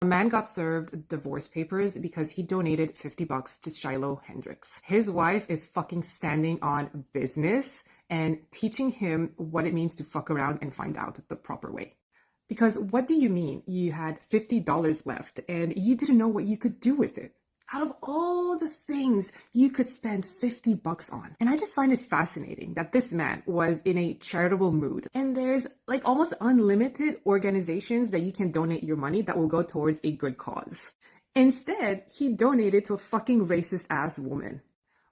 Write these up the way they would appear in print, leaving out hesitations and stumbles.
A man got served divorce papers because he donated $50 to Shiloh Hendrix. His wife is fucking standing on business and teaching him what it means to fuck around and find out the proper way. Because what do you mean you had $50 left and you didn't know what you could do with it? Out of all the things you could spend $50 on. And I just find it fascinating that this man was in a charitable mood. And there's like almost unlimited organizations that you can donate your money that will go towards a good cause. Instead, he donated to a fucking racist ass woman,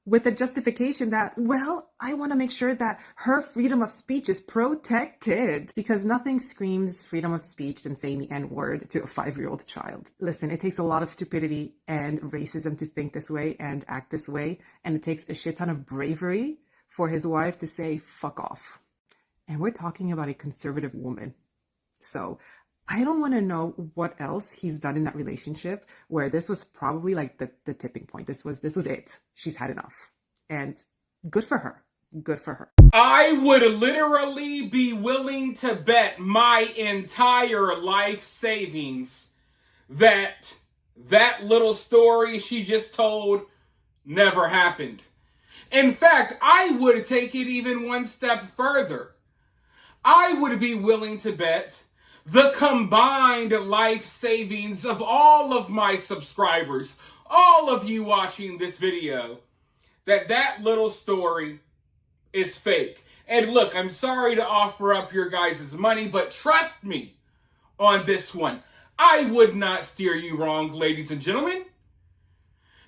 with the justification that, well, I want to make sure that her freedom of speech is protected, because nothing screams freedom of speech than saying the N-word to a 5-year-old child. Listen, it takes a lot of stupidity and racism to think this way and act this way, and it takes a shit ton of bravery for his wife to say, fuck off. And we're talking about a conservative woman. So I don't want to know what else he's done in that relationship where this was probably like the tipping point. This was it. She's had enough. And good for her. Good for her. I would literally be willing to bet my entire life savings that little story she just told never happened. In fact, I would take it even one step further. I would be willing to bet the combined life savings of all of my subscribers, all of you watching this video, that little story is fake. And look, I'm sorry to offer up your guys' money, but trust me on this one. I would not steer you wrong, ladies and gentlemen.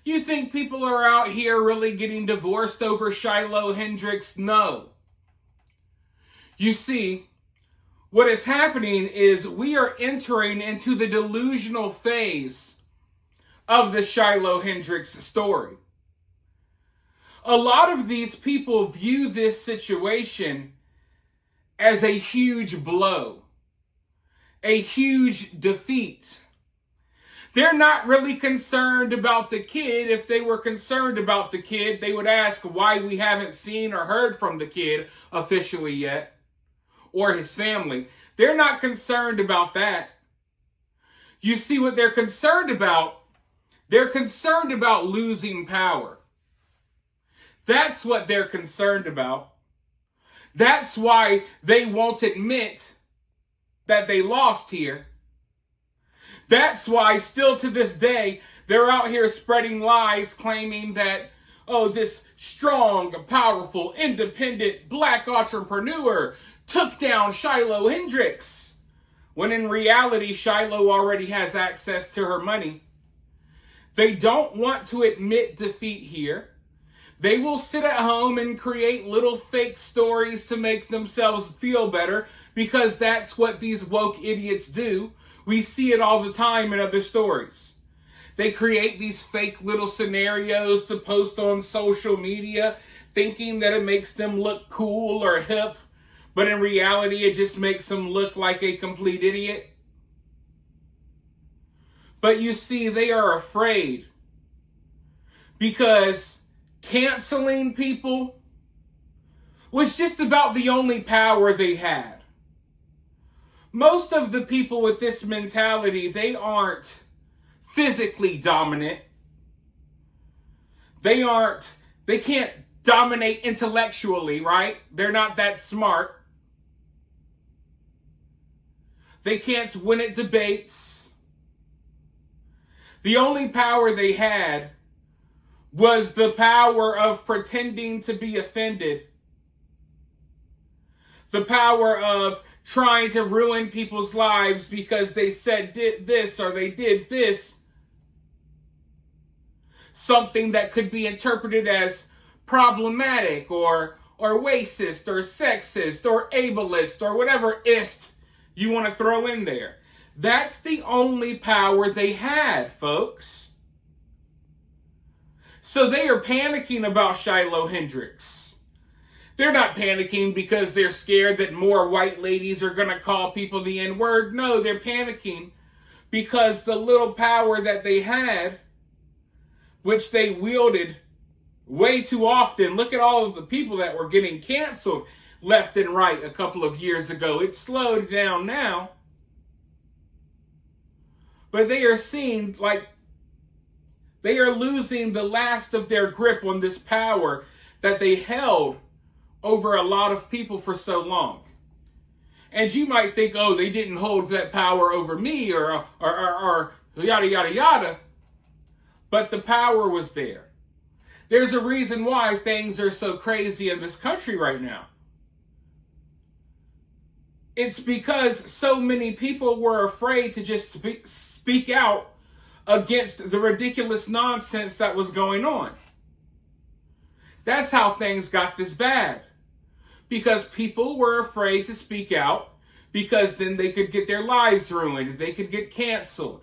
You think people are out here really getting divorced over Shiloh Hendrix? No. You see, what is happening is we are entering into the delusional phase of the Shiloh Hendrix story. A lot of these people view this situation as a huge blow, a huge defeat. They're not really concerned about the kid. If they were concerned about the kid, they would ask why we haven't seen or heard from the kid officially yet, or his family. They're not concerned about that. You see what they're concerned about? They're concerned about losing power. That's what they're concerned about. That's why they won't admit that they lost here. That's why still to this day, they're out here spreading lies claiming that, oh, this strong, powerful, independent black entrepreneur took down Shiloh Hendrix, when in reality, Shiloh already has access to her money. They don't want to admit defeat here. They will sit at home and create little fake stories to make themselves feel better, because that's what these woke idiots do. We see it all the time in other stories. They create these fake little scenarios to post on social media, thinking that it makes them look cool or hip. But in reality, it just makes them look like a complete idiot. But you see, they are afraid because canceling people was just about the only power they had. Most of the people with this mentality, they aren't physically dominant. They can't dominate intellectually, right? They're not that smart. They can't win at debates. The only power they had was the power of pretending to be offended. The power of trying to ruin people's lives because they said this or they did this. Something that could be interpreted as problematic or racist or sexist or ableist or whatever ist you want to throw in there. That's the only power they had, folks. So they are panicking about Shiloh Hendrix. They're not panicking because they're scared that more white ladies are going to call people the N-word. No, they're panicking because the little power that they had, which they wielded way too often. Look at all of the people that were getting canceled left and right a couple of years ago. It's slowed down now. but they are seen like they are losing the last of their grip on this power that they held over a lot of people for so long. And you might think, oh, they didn't hold that power over me or yada, yada, yada. But the power was there. There's a reason why things are so crazy in this country right now. It's because so many people were afraid to just speak out against the ridiculous nonsense that was going on. That's how things got this bad. Because people were afraid to speak out, because then they could get their lives ruined. They could get canceled.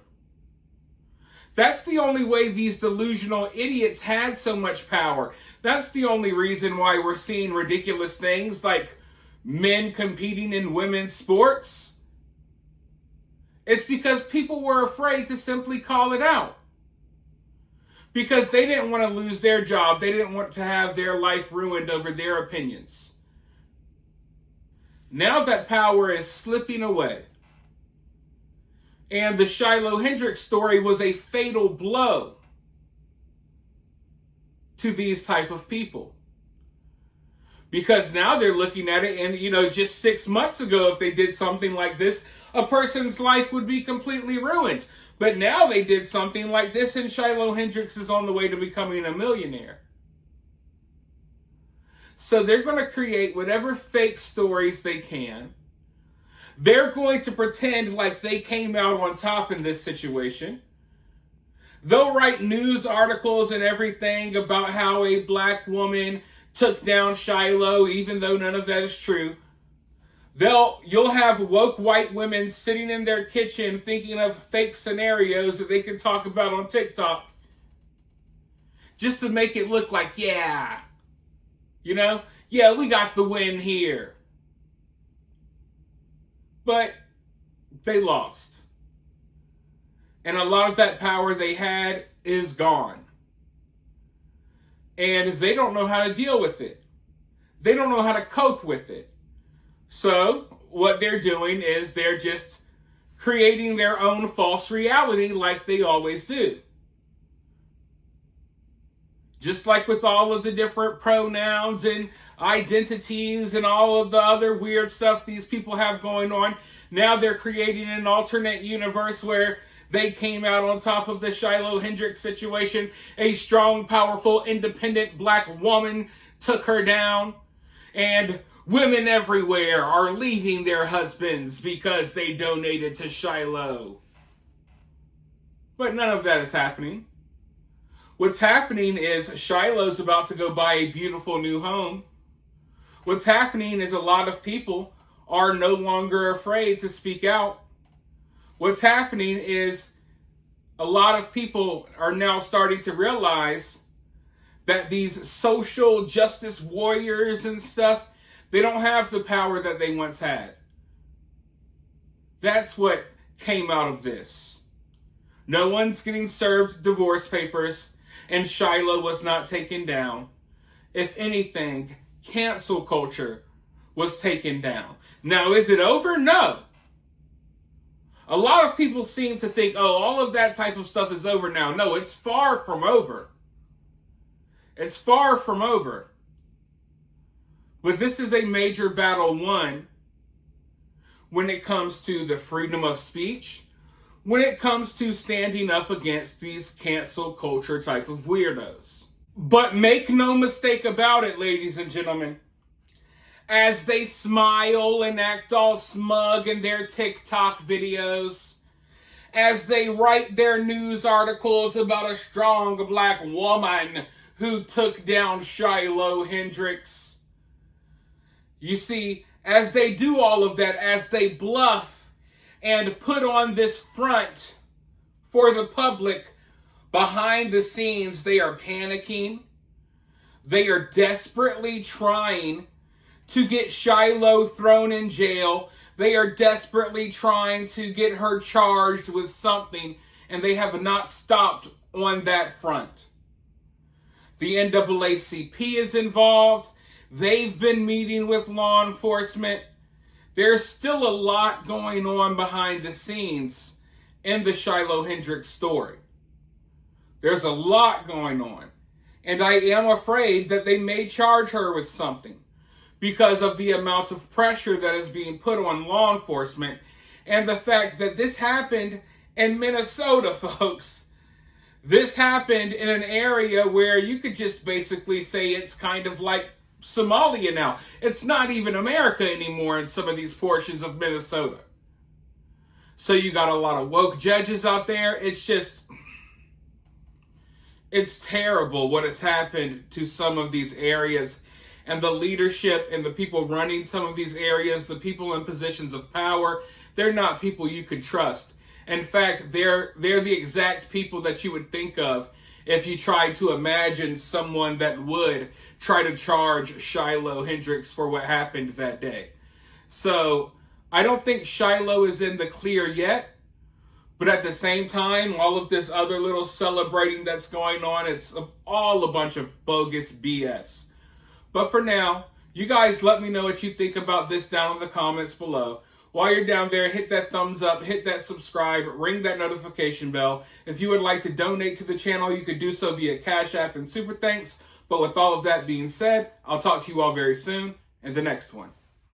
That's the only way these delusional idiots had so much power. That's the only reason why we're seeing ridiculous things like men competing in women's sports. It's because people were afraid to simply call it out. Because they didn't want to lose their job. They didn't want to have their life ruined over their opinions. Now that power is slipping away. And the Shiloh Hendrix story was a fatal blow to these type of people. Because now they're looking at it and, just 6 months ago, if they did something like this, a person's life would be completely ruined. But now they did something like this and Shiloh Hendrix is on the way to becoming a millionaire. So they're going to create whatever fake stories they can. They're going to pretend like they came out on top in this situation. They'll write news articles and everything about how a black woman took down Shiloh, even though none of that is true. You'll have woke white women sitting in their kitchen thinking of fake scenarios that they can talk about on TikTok. Just to make it look like, yeah, we got the win here. But they lost. And a lot of that power they had is gone. And they don't know how to deal with it. They don't know how to cope with it. So what they're doing is they're just creating their own false reality like they always do. Just like with all of the different pronouns and identities and all of the other weird stuff these people have going on, now they're creating an alternate universe where they came out on top of the Shiloh Hendrix situation. A strong, powerful, independent black woman took her down. And women everywhere are leaving their husbands because they donated to Shiloh. But none of that is happening. What's happening is Shiloh's about to go buy a beautiful new home. What's happening is a lot of people are no longer afraid to speak out. What's happening is a lot of people are now starting to realize that these social justice warriors and stuff, they don't have the power that they once had. That's what came out of this. No one's getting served divorce papers, and Shiloh was not taken down. If anything, cancel culture was taken down. Now, is it over? No. A lot of people seem to think, oh, all of that type of stuff is over now. No, it's far from over. It's far from over. But this is a major battle won when it comes to the freedom of speech, when it comes to standing up against these cancel culture type of weirdos. But make no mistake about it, ladies and gentlemen. As they smile and act all smug in their TikTok videos, as they write their news articles about a strong black woman who took down Shiloh Hendrix. You see, as they do all of that, as they bluff and put on this front for the public, behind the scenes, they are panicking. They are desperately trying to get Shiloh thrown in jail. They are desperately trying to get her charged with something, and they have not stopped on that front. The NAACP is involved. They've been meeting with law enforcement. There's still a lot going on behind the scenes in the Shiloh Hendrix story. There's a lot going on. And I am afraid that they may charge her with something because of the amount of pressure that is being put on law enforcement and the fact that this happened in Minnesota, folks. This happened in an area where you could just basically say it's kind of like Somalia now. It's not even America anymore in some of these portions of Minnesota. So you got a lot of woke judges out there. It's terrible what has happened to some of these areas and the leadership and the people running some of these areas, the people in positions of power. They're not people you could trust. In fact, they're the exact people that you would think of if you tried to imagine someone that would try to charge Shiloh Hendrix for what happened that day. So I don't think Shiloh is in the clear yet. But at the same time, all of this other little celebrating that's going on, it's all a bunch of bogus BS. But for now, you guys let me know what you think about this down in the comments below. While you're down there, hit that thumbs up, hit that subscribe, ring that notification bell. If you would like to donate to the channel, you could do so via Cash App and Super Thanks. But with all of that being said, I'll talk to you all very soon in the next one.